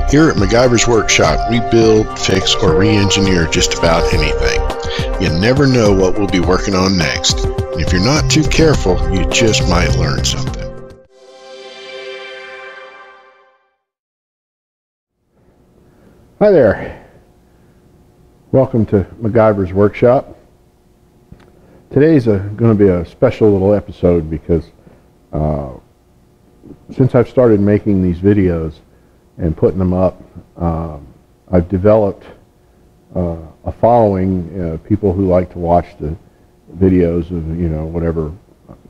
Here at MacGyver's Workshop, we build, fix, or re-engineer just about anything. You never know what we'll be working on next. And if you're not too careful, you just might learn something. Hi there. Welcome to MacGyver's Workshop. Today's going to be a special little episode because since I've started making these videos and putting them up, I've developed a following, people who like to watch the videos of, whatever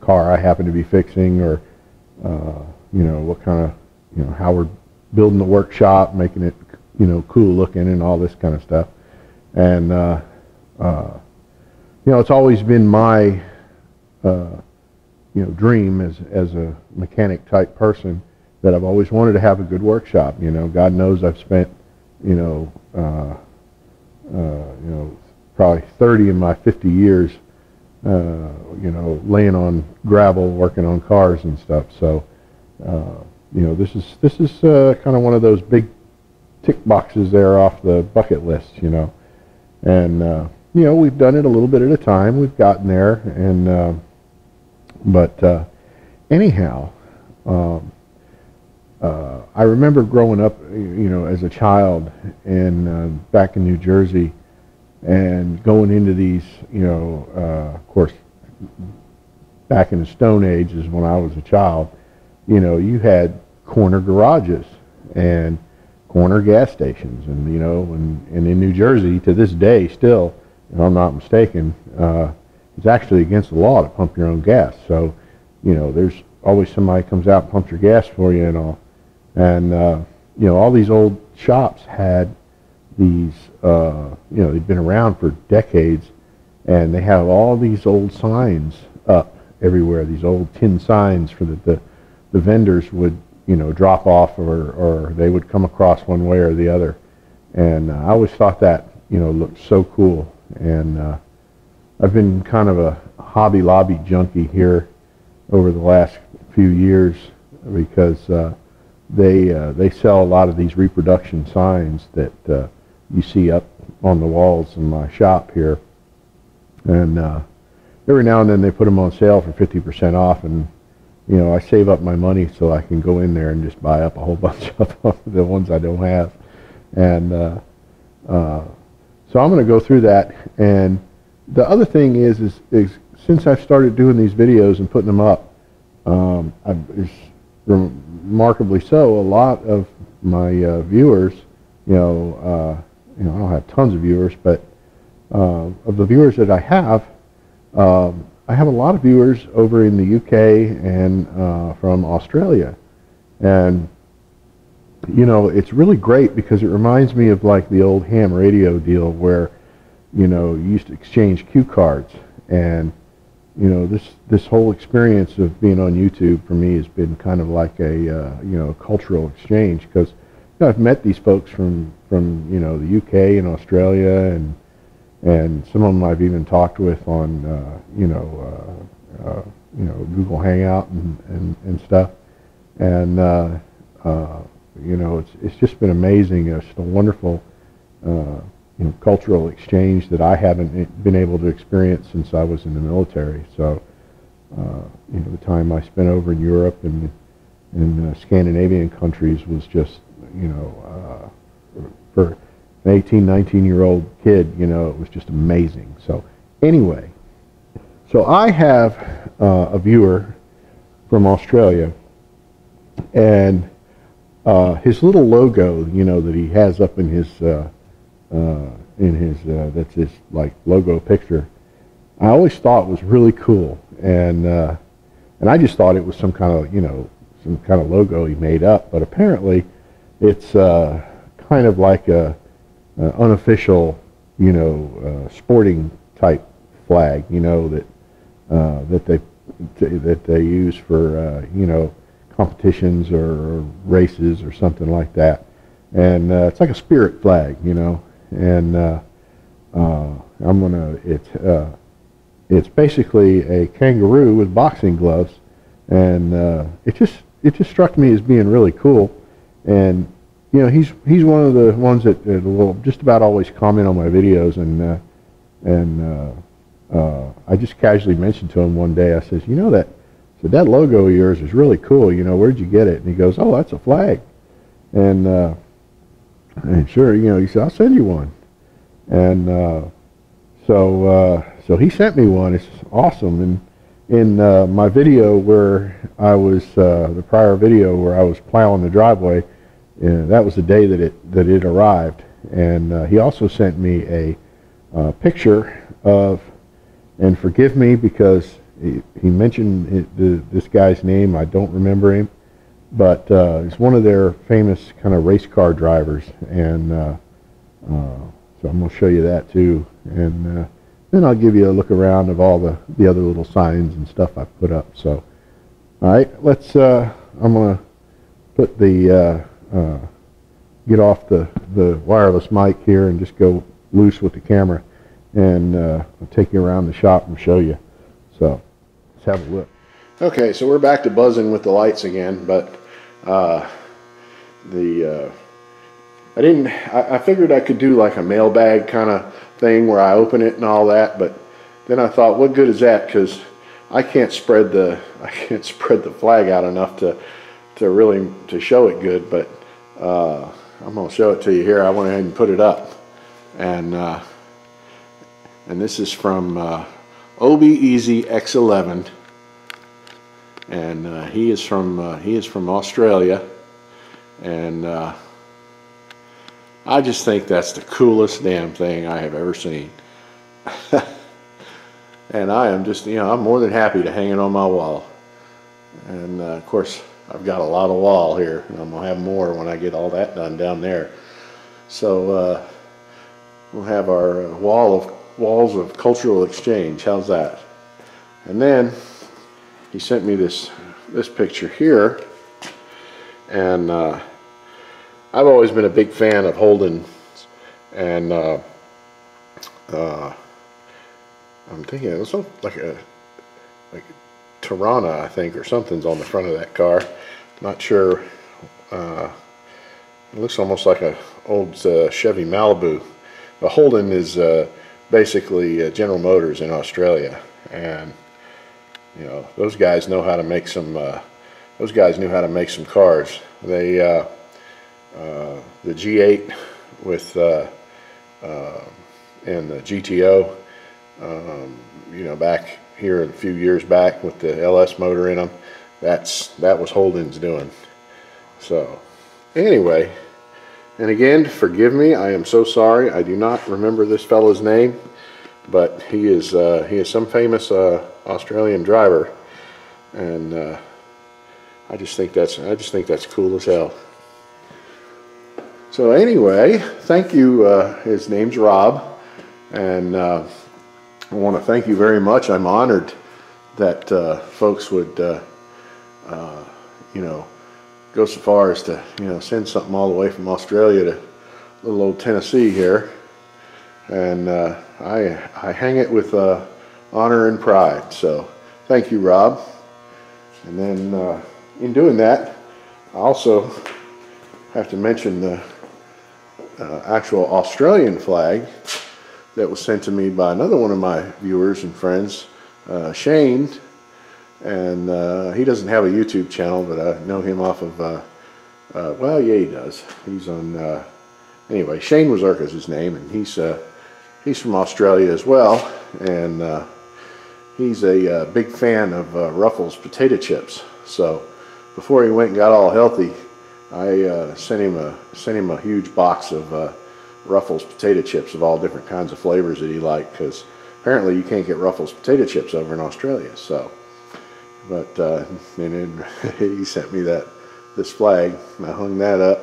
car I happen to be fixing, or, what kind of, how we're building the workshop, making it, cool looking and all this kind of stuff. And, it's always been my, dream as a mechanic type person, that I've always wanted to have a good workshop. God knows I've spent, probably 30 of my 50 years, laying on gravel, working on cars and stuff. So, this is kind of one of those big tick boxes there off the bucket list, and we've done it a little bit at a time. We've gotten there, and but anyhow. I remember growing up, as a child, and back in New Jersey, and going into these, of course, back in the Stone Age is when I was a child. You had corner garages and corner gas stations, and and in New Jersey to this day, still, if I'm not mistaken, it's actually against the law to pump your own gas. So, there's always somebody comes out and pumps your gas for you and all. And, all these old shops had these, they'd been around for decades, and they have all these old signs up everywhere, these old tin signs for the vendors would, drop off, or they would come across one way or the other. And I always thought that, looked so cool. And I've been kind of a Hobby Lobby junkie here over the last few years, because they sell a lot of these reproduction signs that you see up on the walls in my shop here, and every now and then they put them on sale for 50% off, and I save up my money so I can go in there and just buy up a whole bunch of the ones I don't have. And so I'm going to go through that. And the other thing is since I've started doing these videos and putting them up, remarkably so, a lot of my viewers, I don't have tons of viewers, but of the viewers that I have a lot of viewers over in the UK and from Australia. And it's really great, because it reminds me of like the old ham radio deal where you used to exchange cue cards. And this whole experience of being on YouTube for me has been kind of like a cultural exchange, because I've met these folks from the UK and Australia, and some of them I've even talked with on Google Hangout and stuff. And it's just been amazing. It's a wonderful cultural exchange that I haven't been able to experience since I was in the military. So, the time I spent over in Europe and in Scandinavian countries was just, for an 18, 19-year-old kid, it was just amazing. So, anyway, so I have a viewer from Australia, and his little logo, that he has up in his that's his like logo picture, I always thought was really cool, and I just thought it was some kind of logo he made up, but apparently it's kind of like a unofficial sporting type flag, that they use for competitions or races or something like that. And it's like a spirit flag, and it's basically a kangaroo with boxing gloves, and it just struck me as being really cool. And you know, he's one of the ones that will just about always comment on my videos, and I just casually mentioned to him one day. I says, you know, that logo of yours is really cool. You know, where'd you get it? And he goes, oh, that's a flag. And sure, you know, he said, I'll send you one. And so he sent me one. It's awesome. And in my video where I was, the prior video where I was plowing the driveway, that was the day that it arrived. And he also sent me a picture of, and forgive me because he mentioned this guy's name. I don't remember him, but he's one of their famous kind of race car drivers. And so I'm going to show you that too. And then I'll give you a look around of all the other little signs and stuff I put up. So, all right, let's. I'm going to put the get off the wireless mic here and just go loose with the camera, and I'll take you around the shop and show you. So let's have a look. Okay, so we're back to buzzing with the lights again, but I figured I could do like a mailbag kind of thing where I open it and all that, but then I thought, what good is that? Because I can't spread the flag out enough to really show it good. But I'm going to show it to you here. I went ahead and put it up, and this is from Obi Easy X11, and he is from Australia, and I just think that's the coolest damn thing I have ever seen. And I am just, you know, I'm more than happy to hang it on my wall. And of course, I've got a lot of wall here, and I'm gonna have more when I get all that done down there. So we'll have our walls of cultural exchange. How's that? And then he sent me this picture here, and I've always been a big fan of Holden's, and I'm thinking it was like a Tirana, I think, or something's on the front of that car. Not sure. It looks almost like a old Chevy Malibu. A Holden is basically General Motors in Australia, and you know, those guys know how to make some. Those guys knew how to make some cars. They the G8 with and the GTO, you know, back here a few years back with the LS motor in them, that was Holden's doing. So anyway, and again, forgive me, I am so sorry, I do not remember this fellow's name, but he is some famous Australian driver, and I just think that's cool as hell. So anyway, thank you. His name's Rob, and I want to thank you very much. I'm honored that folks would, you know, go so far as to, you know, send something all the way from Australia to little old Tennessee here, and I hang it with honor and pride. So thank you, Rob. And then in doing that, I also have to mention the actual Australian flag that was sent to me by another one of my viewers and friends, Shane, and he doesn't have a YouTube channel, but I know him off of, well, yeah, he does. He's on, anyway, Shane Wazurka is his name, and he's from Australia as well, and he's a big fan of Ruffles potato chips. So before he went and got all healthy, I sent him a huge box of Ruffles potato chips of all different kinds of flavors that he liked, because apparently you can't get Ruffles potato chips over in Australia. So, but and then he sent me this flag, and I hung that up.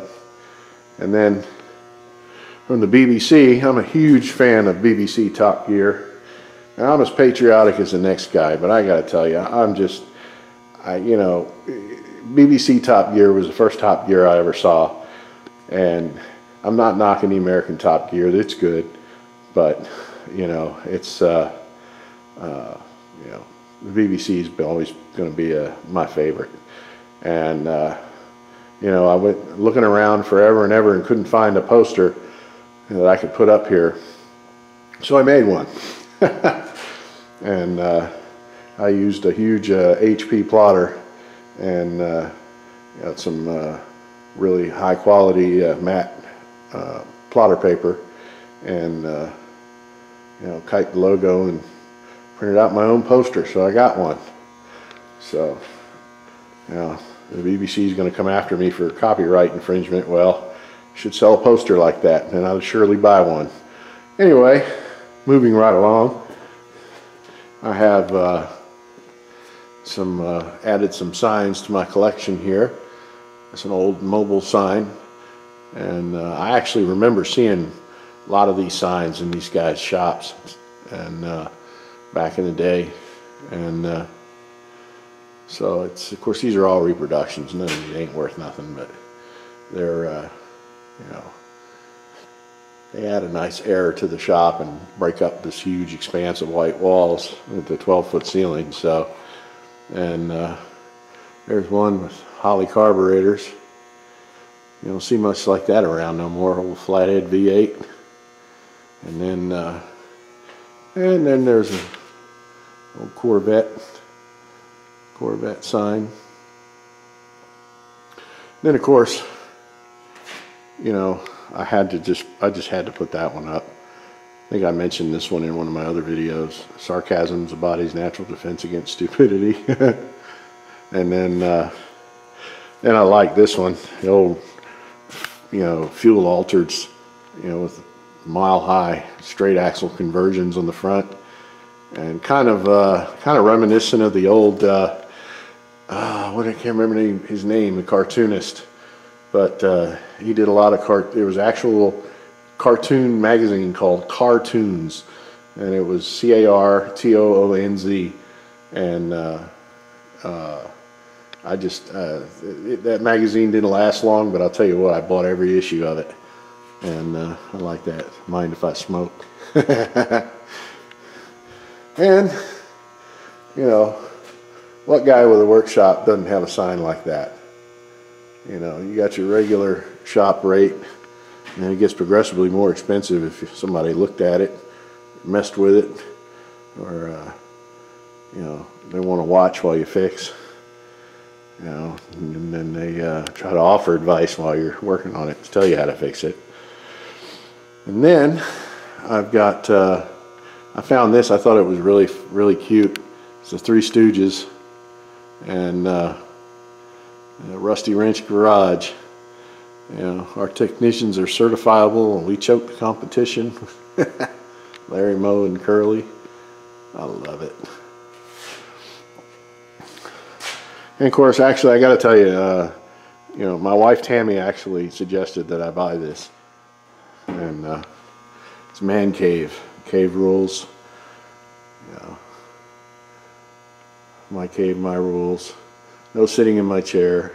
And then from the BBC, I'm a huge fan of BBC Top Gear. And I'm as patriotic as the next guy, but I got to tell you, you know, BBC Top Gear was the first Top Gear I ever saw, and I'm not knocking the American Top Gear. That's good, but you know, it's you know, the BBC is always going to be my favorite. And you know, I went looking around forever and ever and couldn't find a poster that I could put up here. So I made one. And I used a huge HP plotter and got some really high quality matte plotter paper, and you know, typed the logo and printed out my own poster. So I got one. So, you know, the BBC is going to come after me for copyright infringement. Well, I should sell a poster like that, and I would surely buy one. Anyway, moving right along, I have added some signs to my collection here. It's an old mobile sign, and I actually remember seeing a lot of these signs in these guys' shops, and back in the day, and so it's, of course, these are all reproductions. None of these ain't worth nothing, but they're you know, they add a nice air to the shop and break up this huge expanse of white walls with the 12-foot ceiling. So, and there's one with Holley carburetors. You don't see much like that around no more. Old flathead V8, and then there's a old Corvette sign. Then, of course, you know, I just had to put that one up. I think I mentioned this one in one of my other videos. Sarcasm is the body's natural defense against stupidity. And then I like this one, the old, you know, fuel altered, you know, with mile-high straight axle conversions on the front, and kind of reminiscent of the old, I can't remember his name, the cartoonist. But he did a lot of there was actual cartoon magazine called Cartoons, and it was CARTOONZ, and that magazine didn't last long, but I'll tell you what, I bought every issue of it, and I like that. Mind if I smoke? And you know, what guy with a workshop doesn't have a sign like that? You know, you got your regular shop rate, and it gets progressively more expensive if somebody looked at it, messed with it, or you know, they want to watch while you fix. You know, and then they try to offer advice while you're working on it to tell you how to fix it. And then I've got, I found this. I thought it was really cute. It's the Three Stooges, and Rusty Wrench Garage. You know, our technicians are certifiable, and we choke the competition. Larry, Moe, and Curly. I love it. And of course, actually, I got to tell you, you know, my wife Tammy actually suggested that I buy this, and it's Man Cave. Cave rules. You know, my cave, my rules. No sitting in my chair.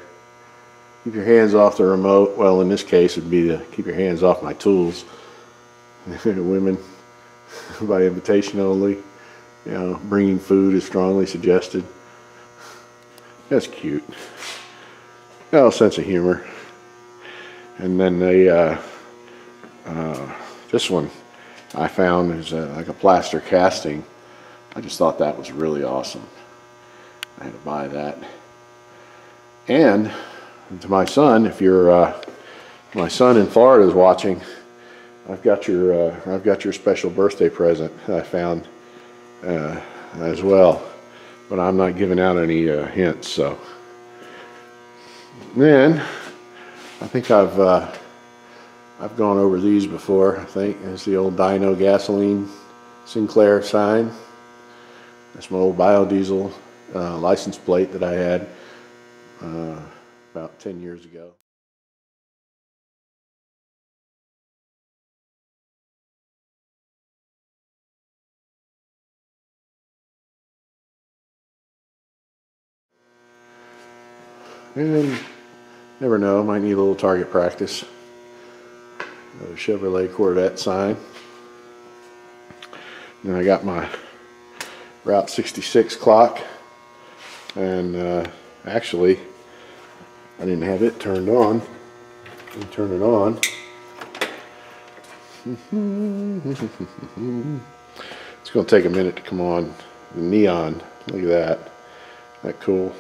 Keep your hands off the remote. Well, in this case, it'd be to keep your hands off my tools. Women, by invitation only. You know, bringing food is strongly suggested. That's cute. Got a sense of humor. And then this one I found is like a plaster casting. I just thought that was really awesome. I had to buy that. And to my son, if you're my son in Florida is watching, I've got your special birthday present I found as well. But I'm not giving out any hints. So then I think I've gone over these before. I think it's the old Dino Gasoline Sinclair sign. That's my old biodiesel license plate that I had about 10 years ago. And never know, might need a little target practice. A Chevrolet Corvette sign. And I got my Route 66 clock, and actually I didn't have it turned on. Let me turn it on. It's going to take a minute to come on. The neon, look at that. Isn't that cool?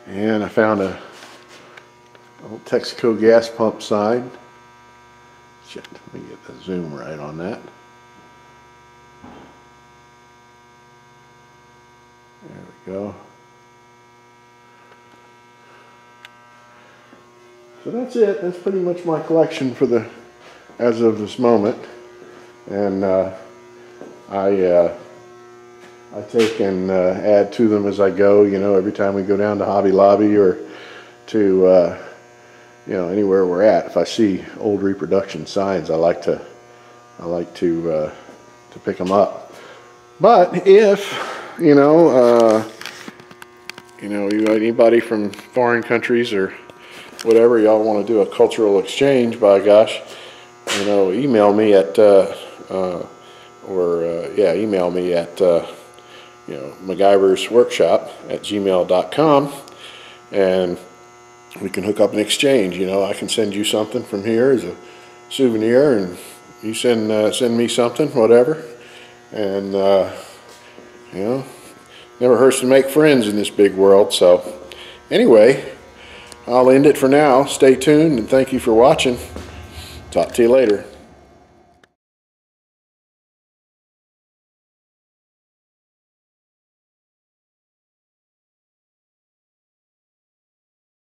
And I found a old Texaco gas pump sign. Shit, let me get the zoom right on that. There we go. So that's it. That's pretty much my collection for the as of this moment. And I take and add to them as I go. You know, every time we go down to Hobby Lobby or to you know, anywhere we're at, if I see old reproduction signs, I like to pick them up. But if anybody from foreign countries or whatever, y'all want to do a cultural exchange, by gosh, you know, email me at email me at MacGyversWorkshop@gmail.com, and we can hook up an exchange. You know, I can send you something from here as a souvenir, and you send me something, whatever. And you know, never hurts to make friends in this big world. So anyway, I'll end it for now. Stay tuned and thank you for watching. Talk to you later.